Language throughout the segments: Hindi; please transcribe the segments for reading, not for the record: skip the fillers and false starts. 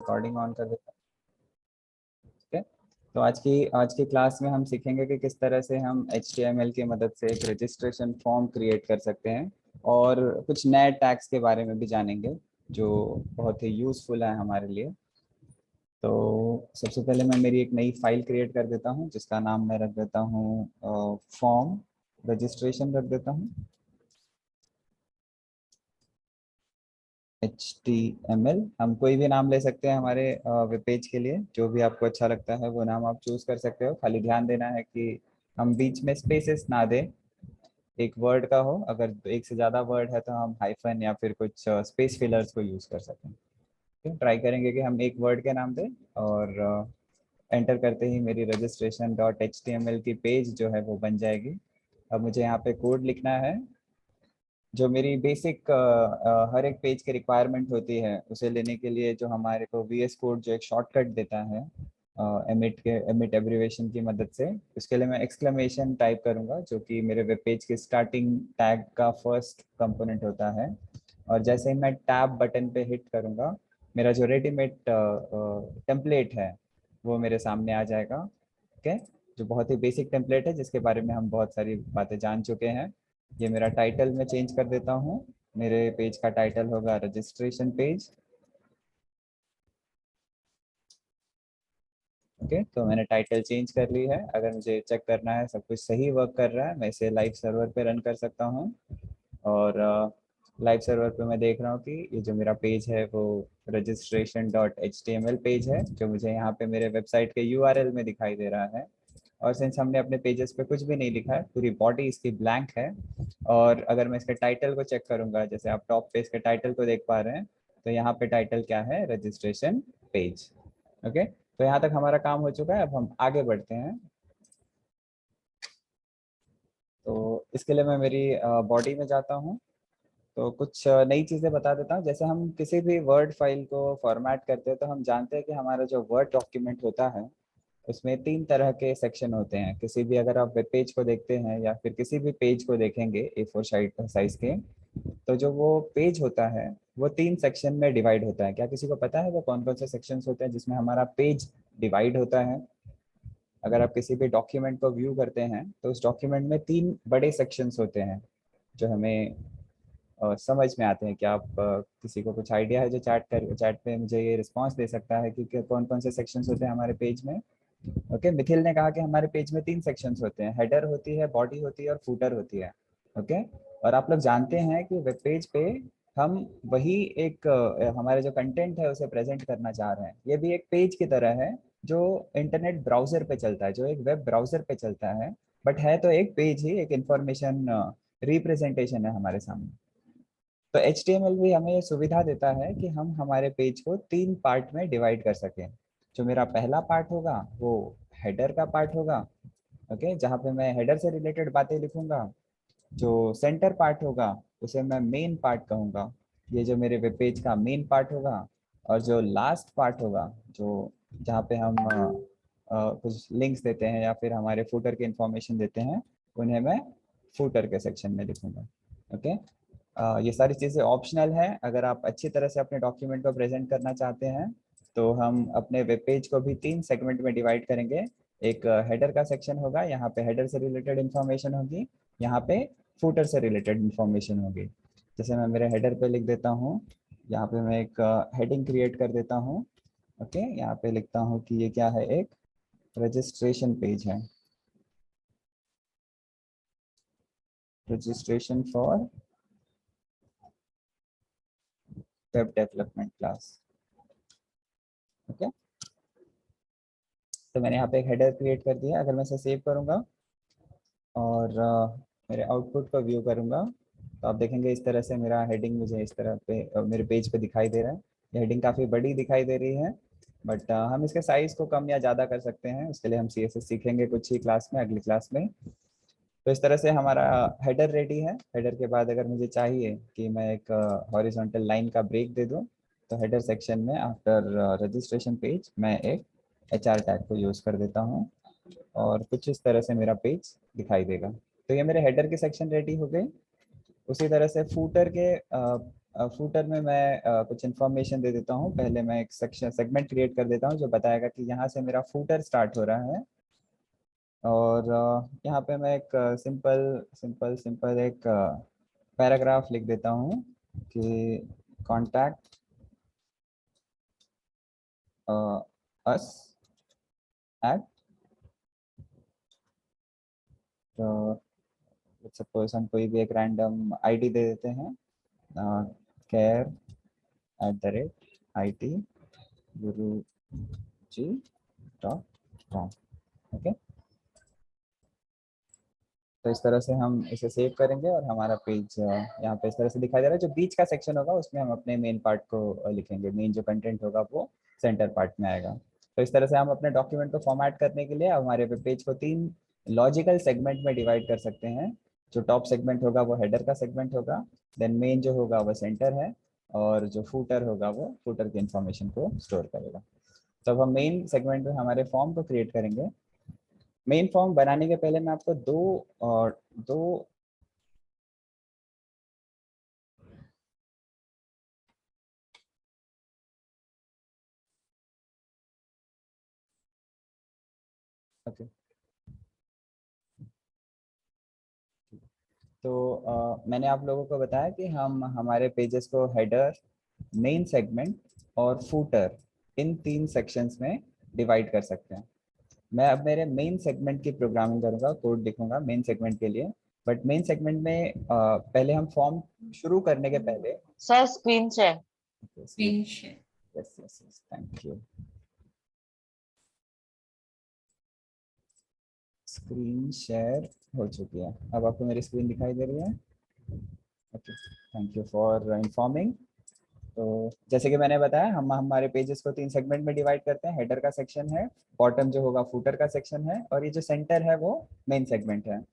रिकॉर्डिंग ऑन कर देता हूँ। ठीक है, तो आज की क्लास में हम सीखेंगे कि किस तरह से हम HTML की मदद से एक रजिस्ट्रेशन फॉर्म क्रिएट कर सकते हैं और कुछ नए टैग्स के बारे में भी जानेंगे जो बहुत ही यूज़फुल है हमारे लिए। तो सबसे पहले मैं मेरी एक नई फाइल क्रिएट कर देता हूँ जिसका नाम मैं रख देता हूँ फॉर्म रजिस्ट्रेशन रख देता हूँ HTML। हम कोई भी नाम ले सकते हैं हमारे वेब पेज के लिए, जो भी आपको अच्छा लगता है वो नाम आप चूज कर सकते हो। खाली ध्यान देना है कि हम बीच में स्पेसेस ना दें, एक वर्ड का हो। अगर एक से ज़्यादा वर्ड है तो हम हाइफन या फिर कुछ स्पेस फिलर्स को यूज़ कर सकें। तो ट्राई करेंगे कि हम एक वर्ड के नाम दें और एंटर करते ही मेरी रजिस्ट्रेशन डॉट HTML की पेज जो है वो बन जाएगी। अब मुझे यहाँ पे कोड लिखना है जो मेरी बेसिक हर एक पेज की रिक्वायरमेंट होती है। उसे लेने के लिए जो हमारे को VS कोड जो एक शॉर्टकट देता है एमिट एब्रिवेशन की मदद से, उसके लिए मैं एक्सक्लेमेशन टाइप करूंगा जो कि मेरे वेब पेज के स्टार्टिंग टैग का फर्स्ट कंपोनेंट होता है। और जैसे ही मैं टैब बटन पे हिट करूंगा मेरा जो रेडीमेड टेम्पलेट है वो मेरे सामने आ जाएगा। ओके, जो बहुत ही बेसिक टेम्पलेट है जिसके बारे में हम बहुत सारी बातें जान चुके हैं। ये मेरा टाइटल मैं चेंज कर देता हूँ। मेरे पेज का टाइटल होगा रजिस्ट्रेशन पेज। ओके, तो मैंने टाइटल चेंज कर ली है। अगर मुझे चेक करना है सब कुछ सही वर्क कर रहा है, मैं इसे लाइव सर्वर पे रन कर सकता हूँ। और लाइव सर्वर पे मैं देख रहा हूँ कि ये जो मेरा पेज है वो registration.html पेज है जो मुझे यहाँ पे मेरे वेबसाइट के URL में दिखाई दे रहा है। और सिंस हमने अपने पेजेस पे कुछ भी नहीं लिखा है, पूरी बॉडी इसकी ब्लैंक है। और अगर मैं इसके टाइटल को चेक करूंगा, जैसे आप टॉप पे इसके टाइटल को देख पा रहे हैं, तो यहाँ पे टाइटल क्या है, रजिस्ट्रेशन पेज। ओके, तो यहाँ तक हमारा काम हो चुका है। अब हम आगे बढ़ते हैं। तो इसके लिए मैं मेरी बॉडी में जाता हूँ। तो कुछ नई चीज़ें बता देता हूँ। जैसे हम किसी भी वर्ड फाइल को फॉर्मेट करते हैं तो हम जानते हैं कि हमारा जो वर्ड डॉक्यूमेंट होता है उसमें 3 तरह के सेक्शन होते हैं। किसी भी, अगर आप वेब पेज को देखते हैं या फिर किसी भी पेज को देखेंगे A4 साइज के, तो जो वो पेज होता है वो 3 सेक्शन में डिवाइड होता है। क्या किसी को पता है वो कौन कौन से सेक्शंस होते हैं जिसमें हमारा पेज डिवाइड होता है? अगर आप किसी भी डॉक्यूमेंट को व्यू करते हैं तो उस डॉक्यूमेंट में 3 बड़े सेक्शंस होते हैं जो हमें समझ में आते हैं। क्या आप किसी को कुछ आइडिया है जो चैट पे मुझे ये रिस्पांस दे सकता है कि कौन कौन से सेक्शंस होते हैं हमारे पेज में? ओके, मिथिल ने कहा कि हमारे पेज में 3 सेक्शंस होते हैं, हेडर होती है, बॉडी होती है और फूटर होती है। ओके, और आप लोग जानते हैं कि वेब पेज पे हम वही एक हमारे जो कंटेंट है उसे प्रेजेंट करना चाह रहे हैं। ये भी एक पेज की तरह है जो इंटरनेट ब्राउजर पे चलता है, जो एक वेब ब्राउजर पे चलता है, बट है तो एक पेज ही, एक इंफॉर्मेशन रिप्रेजेंटेशन है हमारे सामने। तो HTML भी हमें सुविधा देता है कि हम हमारे पेज को 3 पार्ट में डिवाइड कर सकें। जो मेरा पहला पार्ट होगा वो हेडर का पार्ट होगा। ओके, जहाँ पे मैं हेडर से रिलेटेड बातें लिखूंगा। जो सेंटर पार्ट होगा उसे मैं मेन पार्ट कहूँगा, ये जो मेरे वेब पेज का मेन पार्ट होगा। और जो लास्ट पार्ट होगा, जो जहाँ पे हम कुछ लिंक्स देते हैं या फिर हमारे फूटर की इंफॉर्मेशन देते हैं, उन्हें मैं फूटर के सेक्शन में लिखूंगा। ओके, ये सारी चीज़ें ऑप्शनल है। अगर आप अच्छी तरह से अपने डॉक्यूमेंट को प्रेजेंट करना चाहते हैं तो हम अपने वेब पेज को भी 3 सेगमेंट में डिवाइड करेंगे। एक हेडर का सेक्शन होगा, यहाँ पे हेडर से रिलेटेड इन्फॉर्मेशन होगी, यहाँ पे फूटर से रिलेटेड इन्फॉर्मेशन होगी। जैसे मैं मेरे हेडर पे लिख देता हूँ, यहाँ पे मैं एक हेडिंग क्रिएट कर देता हूँ। ओके, यहाँ पे लिखता हूँ कि ये क्या है, एक रजिस्ट्रेशन पेज है, registration for web development class. Okay, तो मैंने यहाँ पे एक हेडर क्रिएट कर दिया। अगर मैं इसे सेव करूँगा और मेरे आउटपुट को व्यू करूँगा तो आप देखेंगे इस तरह से मेरा हेडिंग मुझे इस तरह पे मेरे पेज पे दिखाई दे रहा है। ये हेडिंग काफ़ी बड़ी दिखाई दे रही है, बट हम इसके साइज़ को कम या ज़्यादा कर सकते हैं। उसके लिए हम CSS सीखेंगे कुछ ही क्लास में, अगली क्लास में। तो इस तरह से हमारा हेडर रेडी है। हेडर के बाद अगर मुझे चाहिए कि मैं एक हॉरिजॉन्टल लाइन का ब्रेक दे दूँ, तो हेडर सेक्शन में आफ्टर रजिस्ट्रेशन पेज मैं एक HR टैग को यूज़ कर देता हूँ और कुछ इस तरह से मेरा पेज दिखाई देगा। तो ये मेरे हेडर के सेक्शन रेडी हो गए। उसी तरह से फूटर के फूटर में मैं कुछ इन्फॉर्मेशन दे देता हूँ। पहले मैं एक सेक्शन सेगमेंट क्रिएट कर देता हूँ जो बताएगा कि यहाँ से मेरा फूटर स्टार्ट हो रहा है। और यहाँ पे मैं एक सिंपल सिंपल सिंपल एक पैराग्राफ लिख देता हूँ कि कॉन्टैक्ट अस एट, सपोज हम कोई भी एक रैंडम आईडी दे देते हैं, care@IT guruji.com। ओके, तो इस तरह से हम इसे सेव करेंगे और हमारा पेज यहाँ पे इस तरह से दिखाई दे रहा है। जो बीच का सेक्शन होगा उसमें हम अपने मेन पार्ट को लिखेंगे, मेन जो कंटेंट होगा वो सेंटर पार्ट में आएगा। तो इस तरह से हम अपने डॉक्यूमेंट को फॉर्मेट करने के लिए हमारे वेब पेज को 3 लॉजिकल सेगमेंट में डिवाइड कर सकते हैं। जो टॉप सेगमेंट होगा वो हेडर का सेगमेंट होगा, देन मेन जो होगा वो सेंटर है, और जो फूटर होगा वो फूटर की इंफॉर्मेशन को स्टोर करेगा। तो अब हम मेन सेगमेंट में हमारे फॉर्म को क्रिएट करेंगे। मेन फॉर्म बनाने के पहले मैं आपको दो ओके, तो मैंने आप लोगों को बताया कि हम हमारे पेजेस को हेडर, मेन सेगमेंट और फूटर, इन 3 सेक्शंस में डिवाइड कर सकते हैं। मैं अब मेरे मेन सेगमेंट की प्रोग्रामिंग करूंगा, कोड लिखूंगा मेन सेगमेंट के लिए। बट मेन सेगमेंट में पहले हम फॉर्म शुरू करने के पहले sir screen share. Screen share. Yes yes yes, thank you. Screen share हो चुकी है, अब आपको मेरी स्क्रीन दिखाई दे रही है? Okay, thank you for informing. तो जैसे कि मैंने बताया, हम हमारे पेजेस को 3 सेगमेंट में डिवाइड करते हैं। हेडर का सेक्शन है, बॉटम जो होगा फूटर का सेक्शन है, और ये जो सेंटर है वो मेन सेगमेंट है।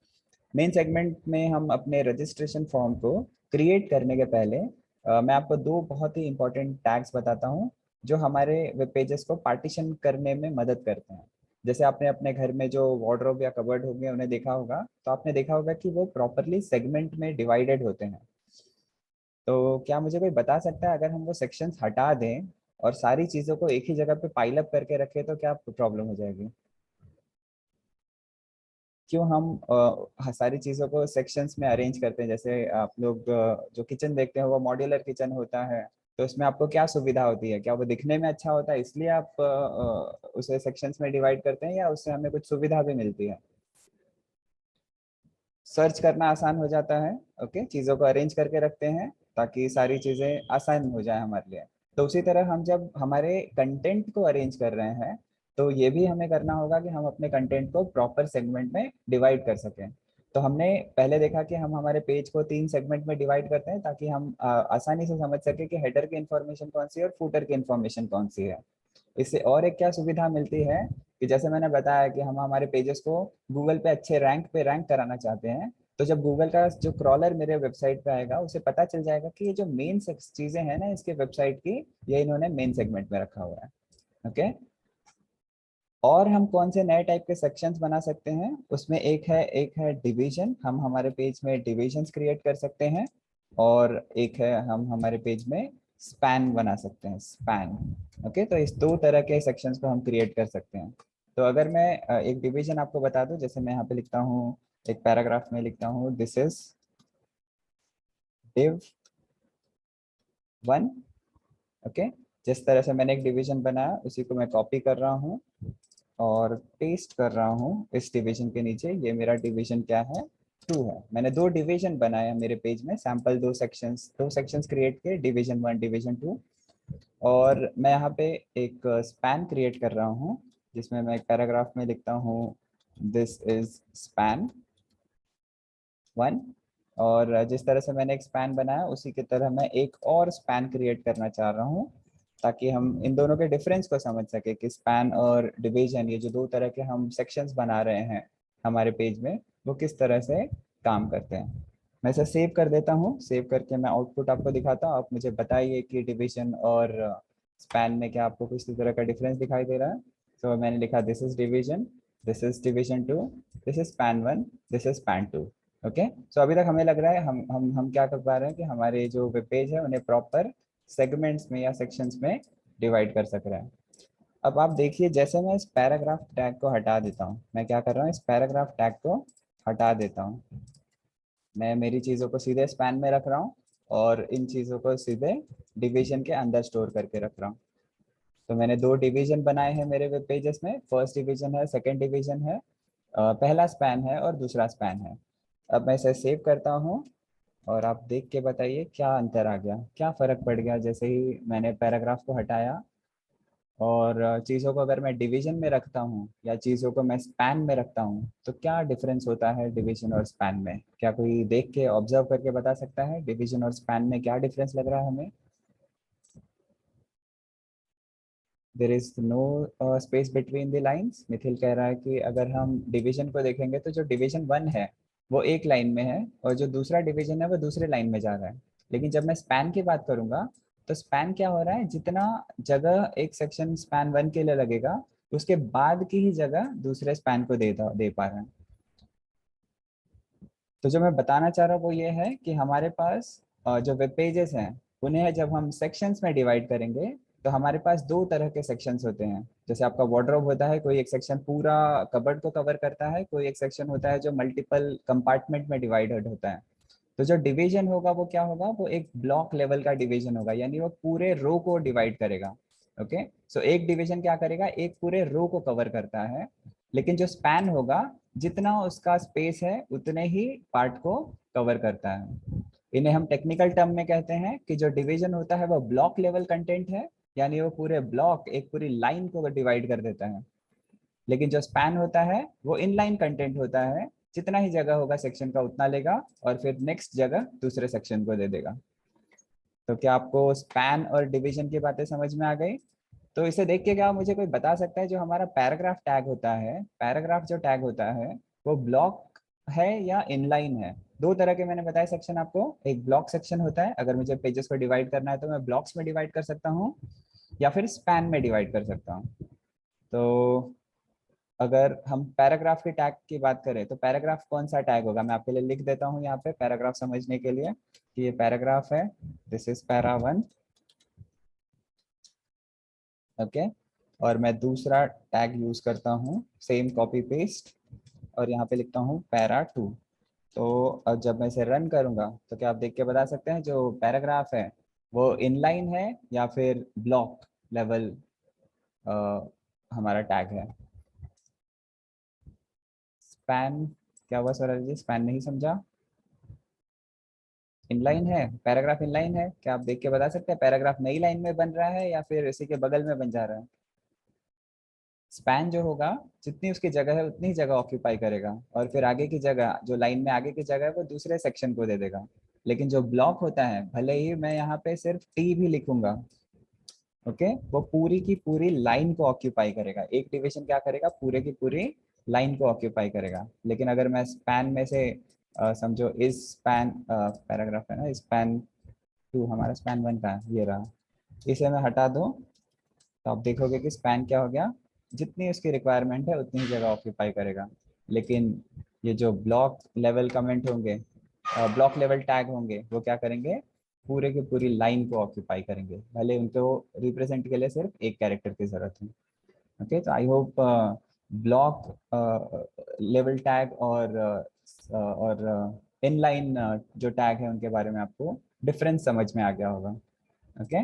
मेन सेगमेंट में हम अपने रजिस्ट्रेशन फॉर्म को क्रिएट करने के पहले मैं आपको 2 बहुत ही इंपॉर्टेंट टैग्स बताता हूँ जो हमारे वेब पेजेस को पार्टीशन करने में मदद करते हैं। जैसे आपने अपने घर में जो वार्डरोब या कबर्ड होंगे उन्हें देखा होगा, तो आपने देखा होगा कि वो प्रॉपरली सेगमेंट में डिवाइडेड होते हैं। तो क्या मुझे कोई बता सकता है, अगर हम वो सेक्शंस हटा दें और सारी चीज़ों को एक ही जगह पे पाइल अप करके रखें तो क्या प्रॉब्लम हो जाएगी? क्यों हम सारी चीज़ों को सेक्शंस में अरेंज करते हैं? जैसे आप लोग जो किचन देखते हैं वो मॉड्यूलर किचन होता है, तो इसमें आपको क्या सुविधा होती है? क्या वो दिखने में अच्छा होता है इसलिए आप उसे सेक्शंस में डिवाइड करते हैं, या उससे हमें कुछ सुविधा भी मिलती है? सर्च करना आसान हो जाता है। ओके, चीज़ों को अरेंज करके रखते हैं ताकि सारी चीज़ें आसान हो जाए हमारे लिए। तो उसी तरह हम जब हमारे कंटेंट को अरेंज कर रहे हैं तो ये भी हमें करना होगा कि हम अपने कंटेंट को प्रॉपर सेगमेंट में डिवाइड कर सकें। तो हमने पहले देखा कि हम हमारे पेज को 3 सेगमेंट में डिवाइड करते हैं ताकि हम आसानी से समझ सके कि हेडर की इन्फॉर्मेशन कौन सी है और फूटर की इन्फॉर्मेशन कौन सी है। इससे और एक क्या सुविधा मिलती है कि जैसे मैंने बताया कि हम हमारे पेजेस को गूगल पे अच्छे रैंक पे रैंक कराना चाहते हैं, तो जब गूगल का जो क्रॉलर मेरे वेबसाइट पे आएगा उसे पता चल जाएगा कि ये जो मेन चीजें हैं ना इसके वेबसाइट की, ये इन्होंने मेन सेगमेंट में रखा हुआ है। ओके, और हम कौन से नए टाइप के सेक्शंस बना सकते हैं, उसमें एक है डिवीजन। हम हमारे पेज में डिविजन्स क्रिएट कर सकते हैं, और एक है हम हमारे पेज में स्पैन बना सकते हैं, स्पैन। ओके, तो इस 2 तरह के सेक्शंस को हम क्रिएट कर सकते हैं। तो अगर मैं एक डिवीजन आपको बता दूं, जैसे मैं यहाँ पे लिखता हूँ, एक पैराग्राफ में लिखता हूँ, दिस इज div 1। ओके, जिस तरह से मैंने एक डिवीजन बनाया उसी को मैं कॉपी कर रहा हूँ और पेस्ट कर रहा हूँ इस डिवीजन के नीचे। ये मेरा डिवीजन क्या है? 2 है। मैंने 2 डिवीजन बनाया मेरे पेज में, सैंपल 2 सेक्शंस क्रिएट किए, डिवीजन 1 डिवीजन 2। और मैं यहाँ पे एक स्पैन क्रिएट कर रहा हूँ जिसमें मैं एक पैराग्राफ में लिखता हूँ, दिस इज स्पैन 1। और जिस तरह से मैंने एक स्पैन बनाया उसी की तरह मैं एक और स्पैन क्रिएट करना चाह रहा हूँ ताकि हम इन दोनों के डिफरेंस को समझ सके कि स्पैन और डिवीजन, ये जो 2 तरह के हम सेक्शंस बना रहे हैं हमारे पेज में, वो किस तरह से काम करते हैं। मैं इसे सेव कर देता हूँ। सेव करके मैं आउटपुट आपको दिखाता हूँ। आप मुझे बताइए कि डिवीजन और स्पैन में क्या आपको किसी तरह का डिफरेंस दिखाई दे रहा है। तो मैंने लिखा this is division 2, this is span 1, this is span 2। Okay, so अभी तक हमें लग रहा है हम क्या कर पा रहे हैं कि हमारे जो वेब पेज है उन्हें प्रॉपर सेगमेंट्स में या सेक्शंस में डिवाइड कर सक रहे हैं। अब आप देखिए, जैसे मैं इस पैराग्राफ टैग को हटा देता हूँ, मैं क्या कर रहा हूँ, इस पैराग्राफ टैग को हटा देता हूँ। मैं मेरी चीज़ों को सीधे स्पैन में रख रहा हूँ और इन चीज़ों को सीधे डिवीजन के अंदर स्टोर करके रख रहा हूँ। तो मैंने दो डिवीजन बनाए हैं मेरे वेब पेजेस में, फर्स्ट डिवीजन है, सेकंड डिवीजन है, पहला स्पैन है और दूसरा स्पैन है। अब मैं इसे सेव करता हूँ और आप देख के बताइए क्या अंतर आ गया, क्या फ़र्क पड़ गया जैसे ही मैंने पैराग्राफ को हटाया। और चीज़ों को अगर मैं डिवीजन में रखता हूँ या चीज़ों को मैं स्पैन में रखता हूँ तो क्या डिफरेंस होता है डिवीजन और स्पैन में? क्या कोई देख के ऑब्जर्व करके बता सकता है डिवीजन और स्पैन में क्या डिफरेंस लग रहा है हमें? There is no space between the lines. Mithil कह रहा है कि अगर हम डिवीजन को देखेंगे तो जो डिवीजन 1 है वो एक लाइन में है और जो दूसरा डिवीजन है वो दूसरे लाइन में जा रहा है। लेकिन जब मैं स्पैन की बात करूंगा तो स्पैन क्या हो रहा है, जितना जगह एक सेक्शन स्पैन 1 के लिए लगेगा उसके बाद की ही जगह दूसरे स्पैन को दे पा रहा है। तो जो मैं बताना चाह रहा हूँ वो ये है कि हमारे पास जो वेब पेजेस हैं उन्हें जब हम सेक्शंस में डिवाइड करेंगे तो हमारे पास दो तरह के सेक्शंस होते हैं। जैसे आपका वार्डरोब होता है, कोई एक सेक्शन पूरा कबर्ड को कवर करता है, कोई एक सेक्शन होता है जो मल्टीपल कंपार्टमेंट में डिवाइडेड होता है। तो जो डिवीजन होगा वो क्या होगा, वो एक ब्लॉक लेवल का डिवीजन होगा, यानी वो पूरे रो को डिवाइड करेगा। ओके, सो एक डिवीजन क्या करेगा, एक पूरे रो को कवर करता है। लेकिन जो स्पैन होगा, जितना उसका स्पेस है उतने ही पार्ट को कवर करता है। इन्हें हम टेक्निकल टर्म में कहते हैं कि जो डिवीजन होता है वो ब्लॉक लेवल कंटेंट है, यानी वो पूरे ब्लॉक, एक पूरी लाइन को डिवाइड कर देता है। लेकिन जो स्पैन होता है वो इनलाइन कंटेंट होता है, जितना ही जगह होगा सेक्शन का उतना लेगा और फिर नेक्स्ट जगह दूसरे सेक्शन को दे देगा। तो क्या आपको स्पैन और डिवीजन की बातें समझ में आ गई? तो इसे देख के क्या मुझे कोई बता सकता है जो हमारा पैराग्राफ टैग होता है, पैराग्राफ जो टैग होता है वो ब्लॉक है या इनलाइन है? दो तरह के मैंने बताए सेक्शन आपको, एक ब्लॉक सेक्शन होता है, अगर मुझे पेजेस को डिवाइड करना है तो मैं ब्लॉक्स में डिवाइड कर सकता हूँ या फिर स्पैन में डिवाइड कर सकता हूँ। तो अगर हम पैराग्राफ के टैग की बात करें तो पैराग्राफ कौन सा टैग होगा, मैं आपके लिए लिख देता हूँ यहाँ पे पैराग्राफ समझने के लिए कि ये पैराग्राफ है, दिस इज पैरा 1। ओके, और मैं दूसरा टैग यूज करता हूँ, सेम कॉपी पेस्ट, और यहाँ पे लिखता हूँ पैरा 2। तो अब जब मैं इसे रन करूंगा तो क्या आप देख के बता सकते हैं जो पैराग्राफ है वो इनलाइन है या फिर ब्लॉक लेवल हमारा टैग है? स्पैन, क्या हुआ सौरभ जी, स्पैन नहीं समझा? इनलाइन है, पैराग्राफ इनलाइन है, क्या आप देख के बता सकते हैं पैराग्राफ नई लाइन में बन रहा है या फिर इसी के बगल में बन जा रहा है? स्पैन जो होगा, जितनी उसकी जगह है उतनी ही जगह ऑक्यूपाई करेगा और फिर आगे की जगह, जो लाइन में आगे की जगह है वो दूसरे सेक्शन को दे देगा। लेकिन जो ब्लॉक होता है, भले ही मैं यहाँ पे सिर्फ टी भी लिखूंगा, ओके, वो पूरी की पूरी लाइन को ऑक्यूपाई करेगा। एक डिवीजन क्या करेगा, पूरे की पूरी लाइन को ऑक्यूपाई करेगा। लेकिन अगर मैं स्पैन में से समझो इस स्पैन पैराग्राफ है ना, स्पैन 2 हमारा स्पैन 1 का है, ये रहा, इसे मैं हटा दूं तो आप देखोगे कि स्पैन क्या हो गया, जितनी उसकी रिक्वायरमेंट है उतनी ही जगह ऑक्यूपाई करेगा। लेकिन ये जो ब्लॉक लेवल कमेंट होंगे, ब्लॉक लेवल टैग होंगे, वो क्या करेंगे, पूरे की पूरी लाइन को ऑक्यूपाई करेंगे, भले उनको रिप्रेजेंट के लिए सिर्फ एक कैरेक्टर की जरूरत है। ओके, तो I hope block level tag और इनलाइन जो टैग है उनके बारे में आपको डिफरेंस समझ में आ गया होगा। Okay,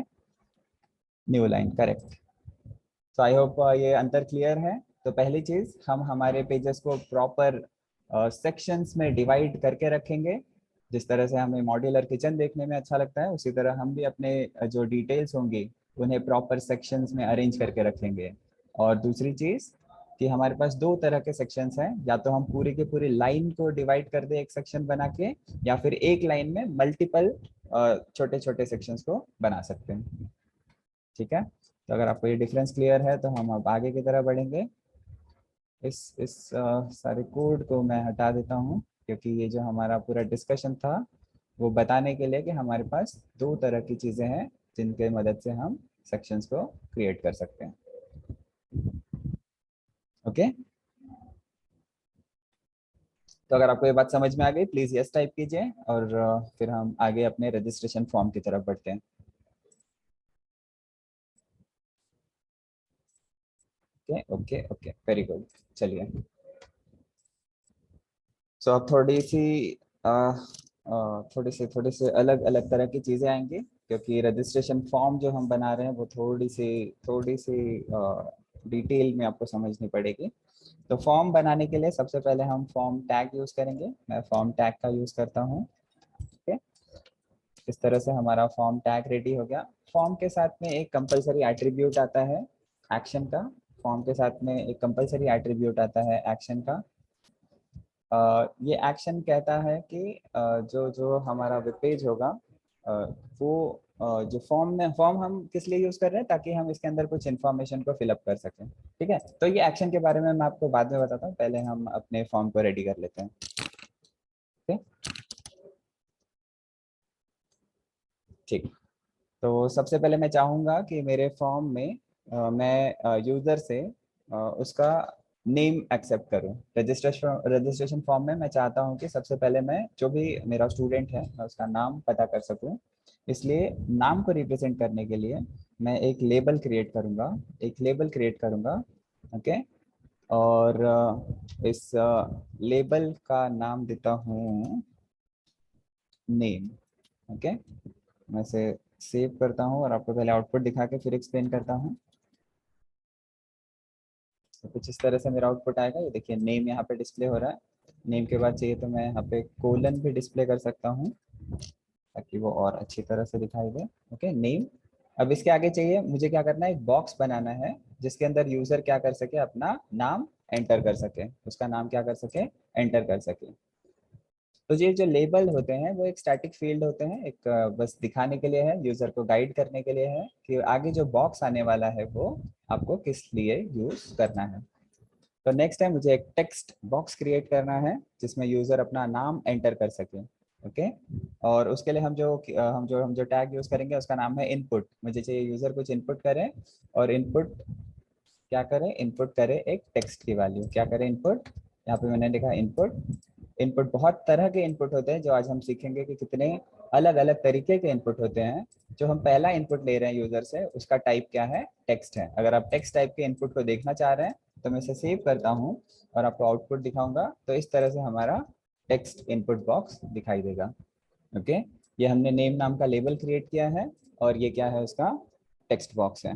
new line correct. तो आई होप ये अंतर क्लियर है। तो पहली चीज, हम हमारे पेजेस को प्रॉपर सेक्शंस में डिवाइड करके रखेंगे। जिस तरह से हमें मॉड्यूलर किचन देखने में अच्छा लगता है, उसी तरह हम भी अपने जो डिटेल्स होंगी उन्हें प्रॉपर सेक्शंस में अरेंज करके रखेंगे। और दूसरी चीज कि हमारे पास दो तरह के सेक्शंस हैं, या तो हम पूरी की पूरी लाइन को डिवाइड कर दे एक सेक्शन बना के, या फिर एक लाइन में मल्टीपल छोटे छोटे सेक्शंस को बना सकते हैं। ठीक है, तो अगर आपको ये डिफरेंस क्लियर है तो हम अब आगे की तरफ बढ़ेंगे। इस सारे कोड को मैं हटा देता हूँ, क्योंकि ये जो हमारा पूरा डिस्कशन था वो बताने के लिए कि हमारे पास दो तरह की चीज़ें हैं जिनके मदद से हम सेक्शंस को क्रिएट कर सकते हैं। ओके, तो अगर आपको ये बात समझ में आ गई प्लीज यस टाइप कीजिए, और फिर हम आगे अपने रजिस्ट्रेशन फॉर्म की तरफ बढ़ते हैं। Okay okay okay, very good. चलिए, सो अब थोड़ी सी अलग अलग तरह की चीजें आएंगी, क्योंकि रजिस्ट्रेशन फॉर्म जो हम बना रहे हैं वो थोड़ी सी डिटेल में आपको समझनी पड़ेगी। तो फॉर्म बनाने के लिए सबसे पहले हम फॉर्म टैग यूज करेंगे। मैं फॉर्म टैग का यूज करता हूँ। ओके, इस तरह से हमारा फॉर्म टैग रेडी हो गया। फॉर्म के साथ में एक कंपलसरी एट्रीब्यूट आता है एक्शन का। फॉर्म के साथ में एक कंपलसरी एट्रीब्यूट आता है एक्शन का। ये एक्शन कहता है कि जो जो हमारा वेब पेज होगा, अ, वो जो फॉर्म हम किस लिए यूज कर रहे हैं, ताकि हम इसके अंदर कुछ इन्फॉर्मेशन को फिलअप कर सकें। ठीक है, तो ये एक्शन के बारे में मैं आपको बाद में बताता हूँ, पहले हम अपने फॉर्म को रेडी कर लेते हैं। ठीक, ठीक। तो सबसे पहले मैं चाहूंगा कि मेरे फॉर्म में मैं यूजर से उसका नेम एक्सेप्ट करूं। रजिस्ट्रेशन फॉर्म में मैं चाहता हूं कि सबसे पहले मैं जो भी मेरा स्टूडेंट है मैं उसका नाम पता कर सकूं। इसलिए नाम को रिप्रेजेंट करने के लिए मैं एक लेबल क्रिएट करूंगा, ओके। और इस लेबल का नाम देता हूँ नेम। ओके, मैं इसे सेव करता हूँ और आपको पहले आउटपुट दिखा के फिर एक्सप्लेन करता हूँ। तो कुछ इस तरह से मेरा आउटपुट आएगा। ये देखिए नेम यहाँ पे डिस्प्ले हो रहा है। नेम के बाद चाहिए तो मैं यहाँ पे कोलन भी डिस्प्ले कर सकता हूँ, ताकि वो और अच्छी तरह से दिखाई दे। Okay, name. अब इसके आगे चाहिए मुझे क्या करना है, एक बॉक्स बनाना है जिसके अंदर यूजर क्या कर सके, अपना नाम एंटर कर सके, उसका नाम क्या कर सके, एंटर कर सके। तो ये जो लेबल होते हैं वो एक स्टैटिक फील्ड होते हैं, एक बस दिखाने के लिए है, यूजर को गाइड करने के लिए है कि आगे जो बॉक्स आने वाला है वो आपको किस लिए यूज करना है। तो नेक्स्ट है मुझे एक टेक्स्ट बॉक्स क्रिएट करना है जिसमें यूजर अपना नाम एंटर कर सके। ओके, और उसके लिए हम जो टैग यूज करेंगे उसका नाम है इनपुट। मुझे चाहिए यूजर कुछ इनपुट करे, और इनपुट क्या करे, इनपुट करे एक टेक्स्ट की वैल्यू। क्या करे, इनपुट। यहाँ पे मैंने लिखा इनपुट। इनपुट बहुत तरह के इनपुट होते हैं जो आज हम सीखेंगे कि कितने अलग अलग तरीके के इनपुट होते हैं। जो हम पहला इनपुट ले रहे हैं यूजर से उसका टाइप क्या है, टेक्स्ट है। अगर आप टेक्स्ट टाइप के इनपुट को देखना चाह रहे हैं तो मैं इसे सेव करता हूँ और आपको आउटपुट दिखाऊंगा। तो इस तरह से हमारा टेक्स्ट इनपुट बॉक्स दिखाई देगा। ओके, ये हमने नेम नाम का लेबल क्रिएट किया है और ये क्या है, उसका टेक्स्ट बॉक्स है।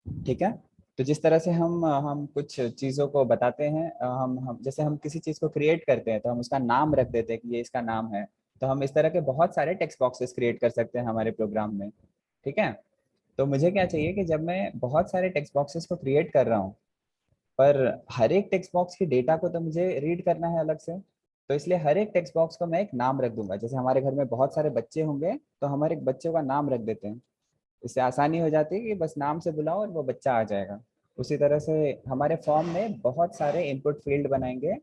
ठीक है, तो जिस तरह से हम कुछ चीज़ों को बताते हैं, हम जैसे हम किसी चीज़ को क्रिएट करते हैं तो हम उसका नाम रख देते हैं कि ये इसका नाम है। तो हम इस तरह के बहुत सारे टेक्स्ट बॉक्सेस क्रिएट कर सकते हैं हमारे प्रोग्राम में। ठीक है, तो मुझे क्या चाहिए कि जब मैं बहुत सारे टेक्स्ट बॉक्सेस को क्रिएट कर रहा हूँ, पर हर एक टेक्स्ट बॉक्स की डेटा को तो मुझे रीड करना है अलग से। तो इसलिए हर एक टेक्स्ट बॉक्स को मैं एक नाम रख दूंगा। जैसे हमारे घर में बहुत सारे बच्चे होंगे तो हमारे बच्चों का नाम रख देते हैं। इससे आसानी हो जाती है कि बस नाम से बुलाओ और वो बच्चा आ जाएगा। उसी तरह से हमारे फॉर्म में बहुत सारे इनपुट फील्ड बनाएंगे,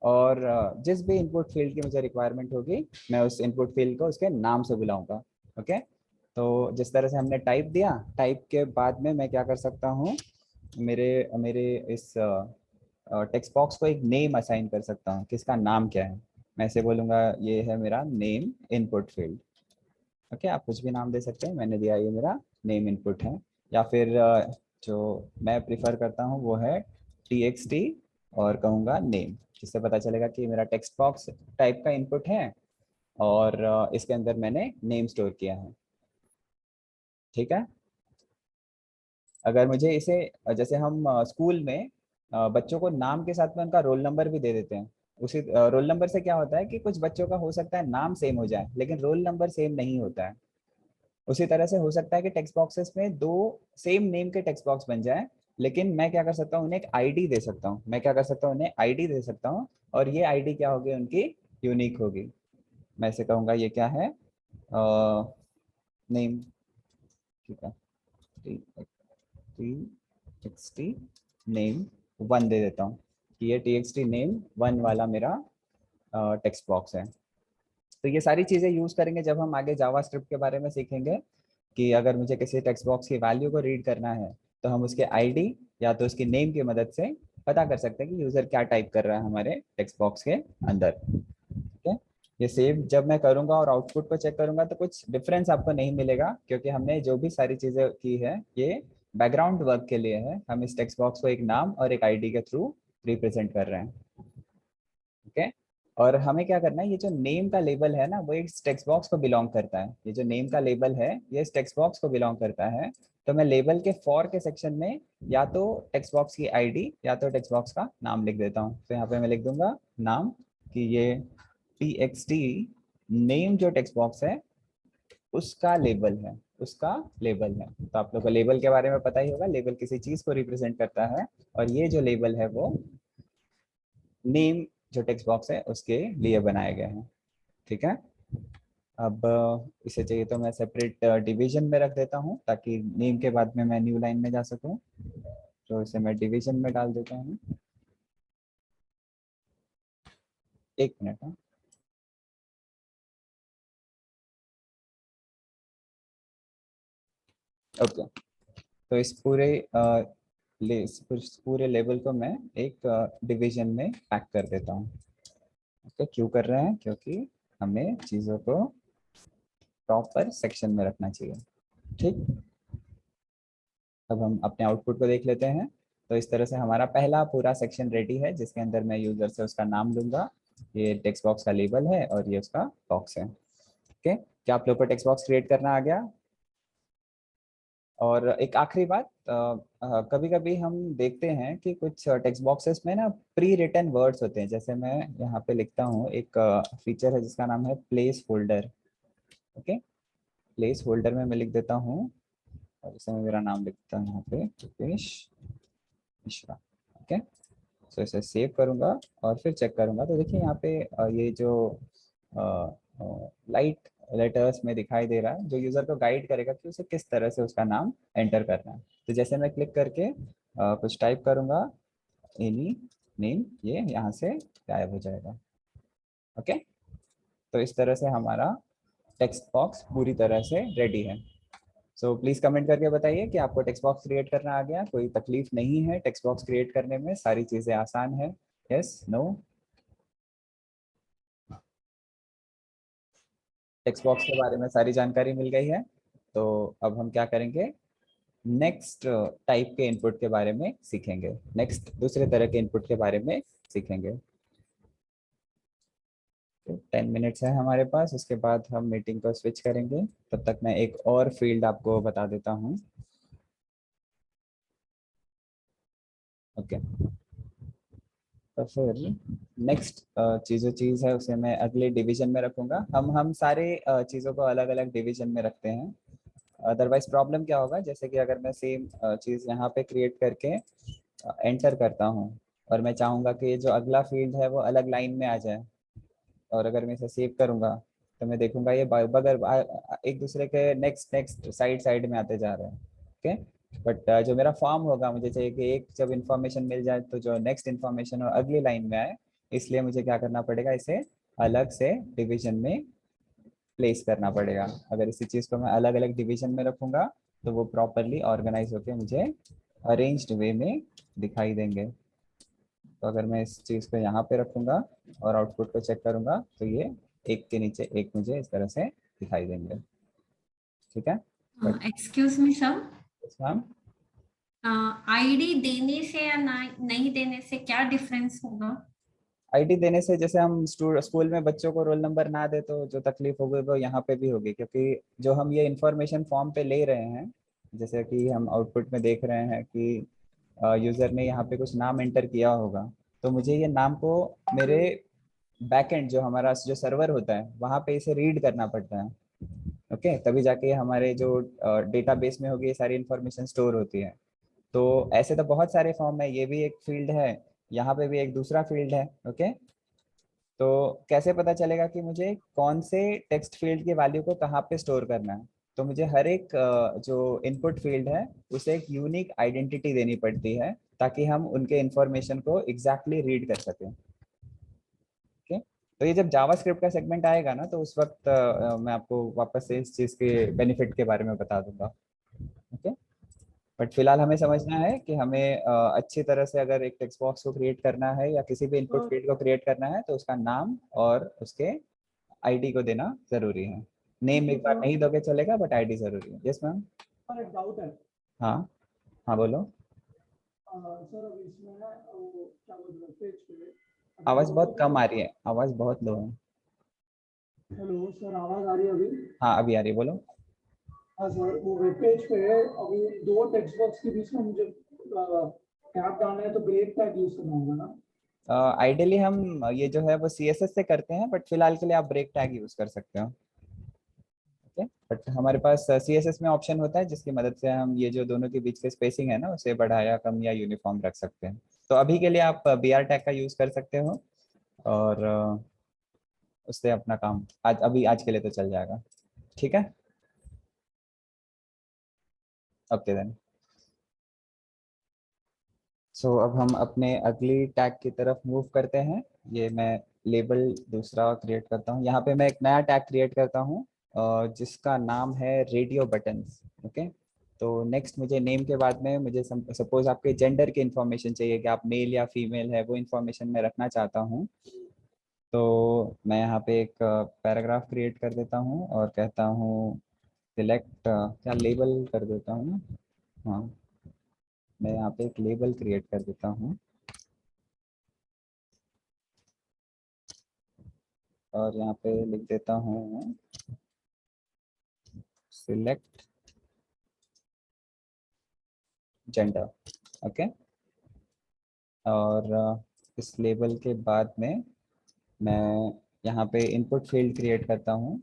और जिस भी इनपुट फील्ड की मुझे रिक्वायरमेंट होगी मैं उस इनपुट फील्ड को उसके नाम से बुलाऊंगा। ओके, तो जिस तरह से हमने टाइप दिया, टाइप के बाद में मैं क्या कर सकता हूँ, मेरे मेरे इस टेक्स्ट बॉक्स को एक नेम असाइन कर सकता हूँ कि इसका नाम क्या है। मैं ऐसे बोलूँगा ये है मेरा नेम इनपुट फील्ड। ओके, आप कुछ भी नाम दे सकते हैं, मैंने दिया ये मेरा नेम इनपुट है। या फिर जो मैं प्रिफर करता हूँ वो है txt, और कहूँगा नेम, जिससे पता चलेगा कि मेरा टेक्स्ट बॉक्स टाइप का इनपुट है और इसके अंदर मैंने नेम स्टोर किया है। ठीक है, अगर मुझे इसे जैसे हम स्कूल में बच्चों को नाम के साथ में उनका रोल नंबर भी दे देते हैं। उसी रोल नंबर से क्या होता है कि कुछ बच्चों का हो सकता है नाम सेम हो जाए लेकिन रोल नंबर सेम नहीं होता है। उसी तरह से हो सकता है कि टेक्स्ट बॉक्सेस में दो सेम नेम के टेक्स्ट बॉक्स बन जाए, लेकिन मैं क्या कर सकता हूँ, उन्हें एक आईडी दे सकता हूँ। मैं क्या कर सकता हूँ, उन्हें आईडी दे सकता हूँ, और ये आईडी क्या होगी, उनकी यूनिक होगी। मैं इसे कहूँगा ये क्या है, नेम। ठीक है, टी एक्सटी नेम वन दे देता हूँ कि ये टी एक्सटी नेम वन वाला मेरा टेक्स्ट बॉक्स है। तो ये सारी चीज़ें यूज़ करेंगे जब हम आगे जावा स्क्रिप्ट के बारे में सीखेंगे, कि अगर मुझे किसी टेक्स्ट बॉक्स की वैल्यू को रीड करना है तो हम उसके आईडी या तो उसकी नेम की मदद से पता कर सकते हैं कि यूजर क्या टाइप कर रहा है हमारे टेक्स्ट बॉक्स के अंदर। ठीक है, ये सेव जब मैं करूंगा और आउटपुट को चेक करूंगा तो कुछ डिफरेंस आपको नहीं मिलेगा, क्योंकि हमने जो भी सारी चीजें की है ये बैकग्राउंड वर्क के लिए है। हम इस टेक्स्ट बॉक्स को एक नाम और एक आईडी के थ्रू रिप्रेजेंट कर रहे हैं। ओके, और हमें क्या करना है, ये जो नेम का लेबल है ना वो इस टेक्स्ट बॉक्स को बिलोंग करता है। ये जो नेम का लेबल है ये इस टेक्स्ट बॉक्स को बिलोंग करता है। तो मैं लेबल के फॉर के सेक्शन में या तो टेक्स्ट बॉक्स की आईडी या तो टेक्स्ट बॉक्स का नाम लिख देता हूँ। तो यहाँ पे मैं लिख दूंगा नाम, कि ये txt नेम जो टेक्स्ट बॉक्स है उसका लेबल है, उसका लेबल है। तो आप लोग को लेबल के बारे में पता ही होगा, लेबल किसी चीज को रिप्रेजेंट करता है, और ये जो लेबल है वो नेम जो टेक्स्ट बॉक्स है उसके लिए बनाए गए हैं। ठीक है, अब इसे चाहिए तो मैं सेपरेट डिवीजन में रख देता हूँ ताकि नेम के बाद में मैं न्यू लाइन में जा सकूँ। तो इसे मैं डिवीजन में डाल देता हूँ। एक मिनट। हाँ, ओके। तो इस पूरे लेवल को मैं एक डिवीजन में पैक कर देता हूँ। ओके, क्यों कर रहे हैं, क्योंकि हमें चीज़ों को प्रॉपर सेक्शन में रखना चाहिए। ठीक, अब हम अपने आउटपुट को देख लेते हैं। तो इस तरह से हमारा पहला पूरा सेक्शन रेडी है, जिसके अंदर मैं यूजर से उसका नाम लूंगा। ये टेक्स्ट बॉक्स का लेबल है और ये उसका बॉक्स है। ओके, क्या आप लोग को टेक्स्ट बॉक्स क्रिएट करना आ गया? और एक आखिरी बात, कभी कभी हम देखते हैं कि कुछ टेक्स्ट बॉक्सेस में ना प्री रिटन वर्ड्स होते हैं। जैसे मैं यहाँ पे लिखता हूँ, एक फीचर है जिसका नाम है place holder. Okay, place holder में मैं लिख देता हूँ, और इसमें मेरा नाम लिखता हूँ यहाँ पे रुपेश मिश्रा। ओके, सो इसे सेव करूंगा और फिर चेक करूंगा तो देखिए यहाँ पे ये जो लाइट लेटर्स में दिखाई दे रहा है, जो यूजर को गाइड करेगा कि उसे किस तरह से उसका नाम एंटर करना है। तो जैसे मैं क्लिक करके कुछ टाइप करूंगा, एनी नेम, ये यहाँ से गायब हो जाएगा। ओके, तो इस तरह से हमारा टेक्स्ट बॉक्स पूरी तरह से रेडी है। सो प्लीज कमेंट करके बताइए कि आपको टेक्स्ट बॉक्स क्रिएट करना आ गया, कोई तकलीफ नहीं है टेक्स्ट बॉक्स क्रिएट करने में, सारी चीजें आसान है। Yes, no? टेक्स्ट बॉक्स के बारे में सारी जानकारी मिल गई है। तो अब हम क्या करेंगे, नेक्स्ट टाइप के इनपुट के बारे में सीखेंगे, नेक्स्ट दूसरे तरह के इनपुट के बारे में सीखेंगे। तो 10 मिनट्स है हमारे पास, उसके बाद हम मीटिंग को स्विच करेंगे। तब तक मैं एक और फील्ड आपको बता देता हूँ। ओके, तो फिर नेक्स्ट चीज़ है उसे मैं अगले डिवीजन में रखूंगा। हम सारे चीज़ों को अलग अलग डिवीजन में रखते हैं। अदरवाइज प्रॉब्लम क्या होगा, जैसे कि अगर मैं सेम चीज़ यहाँ पे क्रिएट करके एंटर करता हूँ और मैं चाहूँगा कि ये जो अगला फील्ड है वो अलग लाइन में आ जाए, और अगर मैं इसे सेव करूँगा तो मैं देखूंगा ये बगैर एक दूसरे के नेक्स्ट नेक्स्ट साइड साइड में आते जा रहे हैं। ओके, बट जो मेरा फॉर्म होगा, मुझे चाहिए कि एक जब इन्फॉर्मेशन मिल जाए तो जो नेक्स्ट इन्फॉर्मेशन और अगली लाइन में आए, इसलिए मुझे क्या करना पड़ेगा, इसे अलग से डिवीजन में प्लेस करना पड़ेगा। अगर इसी चीज़ को मैं अलग अलग डिवीजन में रखूंगा तो वो प्रॉपरली ऑर्गेनाइज होकर मुझे अरेंज्ड वे में दिखाई देंगे। तो अगर मैं इस चीज़ को यहाँ पे रखूंगा और आउटपुट को चेक करूंगा तो ये एक के नीचे एक मुझे इस तरह से दिखाई देंगे। ठीक है, but excuse me sir, ma'am, ID देने से या नहीं देने से क्या डिफरेंस होगा? आईडी देने से, जैसे हम स्कूल में बच्चों को रोल नंबर ना दे तो जो तकलीफ होगी वो यहाँ पे भी होगी, क्योंकि जो हम ये इंफॉर्मेशन फॉर्म पे ले रहे हैं, जैसे कि हम आउटपुट में देख रहे हैं कि यूजर ने यहाँ पे कुछ नाम एंटर किया होगा, तो मुझे ये नाम को मेरे बैकएंड जो हमारा जो सर्वर होता है वहाँ पे इसे रीड करना पड़ता है। ओके, तभी जाके हमारे जो डेटाबेस में होगी ये सारी इंफॉर्मेशन स्टोर होती है। तो ऐसे तो बहुत सारे फॉर्म है, ये भी एक फील्ड है, यहाँ पे भी एक दूसरा फील्ड है। ओके, तो कैसे पता चलेगा कि मुझे कौन से टेक्स्ट फील्ड की वैल्यू को कहाँ पे स्टोर करना है? तो मुझे हर एक जो इनपुट फील्ड है उसे एक यूनिक आइडेंटिटी देनी पड़ती है, ताकि हम उनके इंफॉर्मेशन को एग्जैक्टली रीड कर सकें। ओके, तो ये जब जावास्क्रिप्ट का सेगमेंट आएगा ना तो उस वक्त मैं आपको वापस से इस चीज़ के बेनिफिट के बारे में बता दूंगा। ओके, बट फिलहाल हमें समझना है कि हमें अच्छी तरह से अगर एक टेक्स्ट बॉक्स को क्रिएट करना है या किसी भी इनपुट फील्ड को क्रिएट करना है तो उसका नाम और उसके आईडी को देना जरूरी है। नेम एक बार नहीं दोगे चलेगा, बट आईडी जरूरी है। Yes ma'am. सर एक डाउट है। हाँ हाँ बोलो। सर अब इसमें है वो क्या बोलते हैं पेज पे आवाज बहुत कम आ रही है, आवाज बहुत लो है। हेलो सर, आवाज आ रही है अभी? हाँ अभी आ रही है, बोलो। हाँ सर, वो वेब पेज पे है अभी दो टेक्स्ट बॉक्स के बीच में मुझे टैब डालना है तो ब्रेक टैग यूज करना होगा ना? आइडियली हम ये जो है वो CSS से करते हैं, बट फिलहाल के लिए आप ब्रेक टैग यूज कर सकते हो। ओके, बट हमारे पास CSS में ऑप्शन होता है जिसकी मदद से हम ये जो दोनों के बीच के स्पेसिंग है ना उसे बढ़ाया कम या यूनिफॉर्म रख सकते हैं। तो अभी के लिए आप BR टैग का यूज कर सकते हो और उससे अपना काम आज के लिए तो चल जाएगा। ठीक है, ओके देन। सो अब हम अपने अगली टैग की तरफ मूव करते हैं। ये मैं लेबल दूसरा क्रिएट करता हूँ। यहाँ पे मैं एक नया टैग क्रिएट करता हूँ जिसका नाम है रेडियो बटन्स। ओके, तो नेक्स्ट मुझे नेम के बाद में मुझे सपोज आपके जेंडर की इंफॉर्मेशन चाहिए कि आप मेल या फीमेल है, वो इंफॉर्मेशन मैं रखना चाहता हूँ। तो मैं यहाँ पे एक पैराग्राफ क्रिएट कर देता हूँ और कहता हूँ सिलेक्ट, क्या लेबल कर देता हूँ ना। हाँ, मैं यहाँ पे एक लेबल क्रिएट कर देता हूँ और यहाँ पे लिख देता हूँ सिलेक्ट जेंडर। ओके, और इस लेबल के बाद में मैं यहाँ पे इनपुट फील्ड क्रिएट करता हूँ।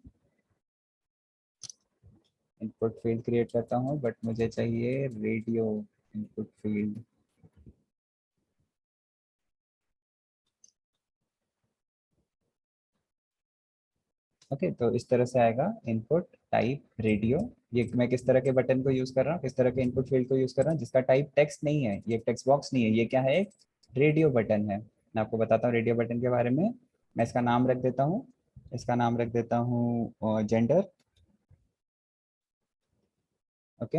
इनपुट फील्ड क्रिएट करता हूँ बट मुझे चाहिए रेडियो इनपुट फील्ड। ओके, तो इस तरह से आएगा इनपुट टाइप रेडियो। ये मैं किस तरह के बटन को यूज कर रहा हूँ, किस तरह के इनपुट फील्ड को यूज कर रहा हूँ जिसका टाइप टेक्स्ट नहीं है, ये टेक्स्ट बॉक्स नहीं है, ये क्या है, एक रेडियो बटन है। मैं आपको बताता हूँ रेडियो बटन के बारे में। मैं इसका नाम रख देता हूँ, इसका नाम रख देता हूँ जेंडर। ओके,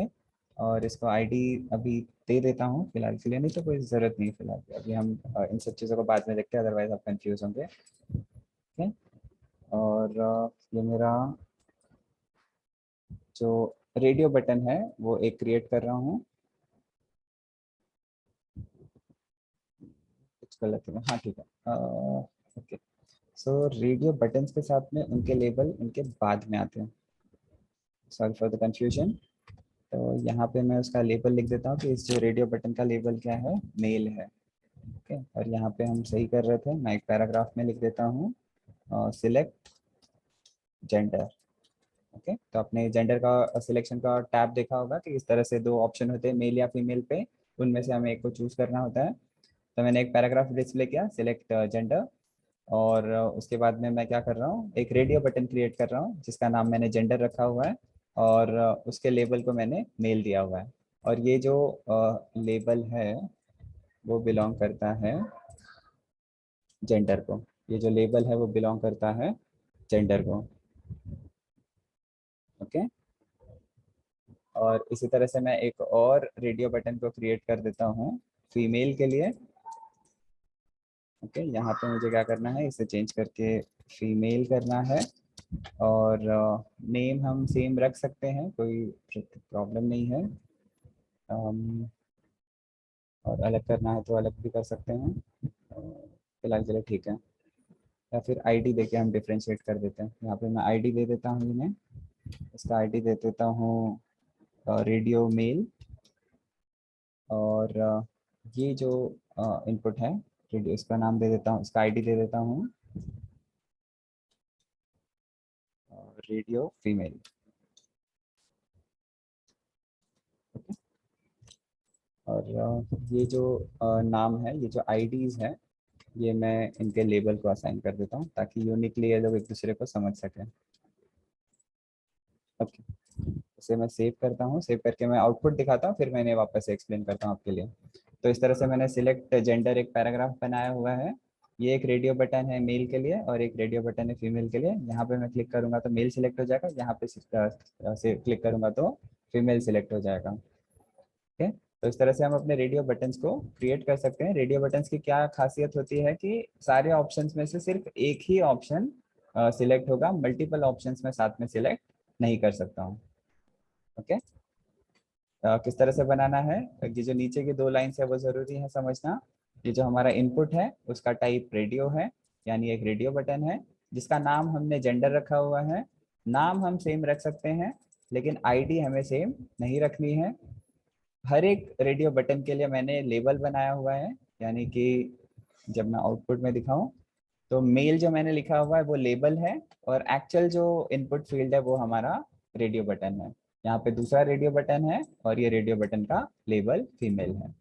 और इसको आईडी अभी दे देता हूँ फिलहाल के लिए, नहीं तो कोई ज़रूरत नहीं फिलहाल। अभी हम इन सब चीज़ों को बाद में देखते हैं, अदरवाइज आप कंफ्यूज होंगे। ओके, और ये मेरा जो रेडियो बटन है वो एक क्रिएट कर रहा हूँ। कुछ गलत है, हाँ ठीक है। ओके, सो रेडियो बटन्स के साथ में उनके लेबल उनके बाद में आते हैं। Sorry for the confusion. तो यहाँ पे मैं उसका लेबल लिख देता हूँ कि इस जो रेडियो बटन का लेबल क्या है, मेल है। ओके, और यहाँ पे हम सही कर रहे थे, मैं एक पैराग्राफ में लिख देता हूँ सिलेक्ट जेंडर। ओके, तो आपने जेंडर का सिलेक्शन का टैब देखा होगा कि इस तरह से दो ऑप्शन होते हैं, मेल या फीमेल पे, उनमें से हमें एक को चूज करना होता है। तो मैंने एक पैराग्राफ डिस्प्ले किया सिलेक्ट जेंडर, और उसके बाद में मैं क्या कर रहा हूँ, एक रेडियो बटन क्रिएट कर रहा हूँ जिसका नाम मैंने जेंडर रखा हुआ है और उसके लेबल को मैंने मेल दिया हुआ है। और ये जो लेबल है वो बिलोंग करता है जेंडर को। ये जो लेबल है वो बिलोंग करता है जेंडर को। ओके, और इसी तरह से मैं एक और रेडियो बटन को क्रिएट कर देता हूँ फीमेल के लिए। ओके, यहाँ पे मुझे क्या करना है, इसे चेंज करके फीमेल करना है और नेम हम सेम रख सकते हैं, कोई प्रॉब्लम नहीं है। और अलग करना है तो अलग भी कर सकते हैं, फिलहाल के लिए ठीक है। या फिर आईडी देके हम डिफ्रेंशिएट कर देते हैं। यहाँ पे मैं आईडी दे देता हूँ इन्हें, इसका आईडी दे देता हूँ रेडियो मेल। और ये जो इनपुट है रेडियो, इसका नाम दे देता हूँ, इसका आईडी दे देता हूँ रेडियो फीमेल। ओके, और ये जो नाम है, ये जो आईडीज है, ये मैं इनके लेबल को असाइन कर देता हूँ ताकि यूनिकली ये लोग एक दूसरे को समझ सकें। ओके, इसे मैं सेव करता हूँ, सेव करके मैं आउटपुट दिखाता हूँ, फिर मैं इन्हें वापस से एक्सप्लेन करता हूँ आपके लिए। तो इस तरह से मैंने सिलेक्ट जेंडर एक पैराग्राफ बनाया हुआ है। ये एक रेडियो बटन है मेल के लिए और एक रेडियो बटन है फीमेल के लिए। यहाँ पे मैं क्लिक करूंगा तो मेल सिलेक्ट हो जाएगा, यहाँ पे से क्लिक करूंगा तो फीमेल सिलेक्ट हो जाएगा। ओके, तो इस तरह से हम अपने रेडियो बटन्स को क्रिएट कर सकते हैं। रेडियो बटन्स की क्या खासियत होती है कि सारे ऑप्शंस में से सिर्फ एक ही ऑप्शन सिलेक्ट होगा, मल्टीपल ऑप्शंस में साथ में सिलेक्ट नहीं कर सकता हूँ। ओके, किस तरह से बनाना है, ये जो नीचे की 2 लाइन्स है वो जरूरी है समझना। ये जो हमारा इनपुट है उसका टाइप रेडियो है, यानी एक रेडियो बटन है जिसका नाम हमने जेंडर रखा हुआ है। नाम हम सेम रख सकते हैं लेकिन आईडी हमें सेम नहीं रखनी है। हर एक रेडियो बटन के लिए मैंने लेबल बनाया हुआ है, यानी कि जब मैं आउटपुट में दिखाऊं तो मेल जो मैंने लिखा हुआ है वो लेबल है और एक्चुअल जो इनपुट फील्ड है वो हमारा रेडियो बटन है। यहाँ पे दूसरा रेडियो बटन है और ये रेडियो बटन का लेबल फीमेल है।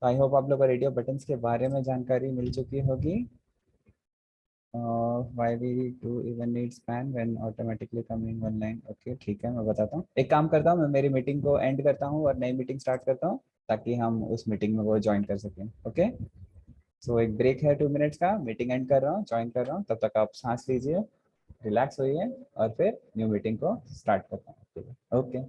आई होप आप लोगों को रेडियो बटन्स के बारे में जानकारी मिल चुकी होगी। why we do even need span when automatically coming one line। Okay ठीक है, मैं बताता हूँ। एक काम करता हूँ, मैं मेरी मीटिंग को एंड करता हूँ और नई मीटिंग स्टार्ट करता हूँ ताकि हम उस मीटिंग में वो ज्वाइन कर सकें। ओके, सो एक ब्रेक है 2 मिनट्स का, मीटिंग एंड कर रहा हूँ, ज्वाइन कर रहा हूँ, तब तक आप सांस लीजिए, रिलैक्स होइए और फिर न्यू मीटिंग को स्टार्ट करता हूँ। ओके।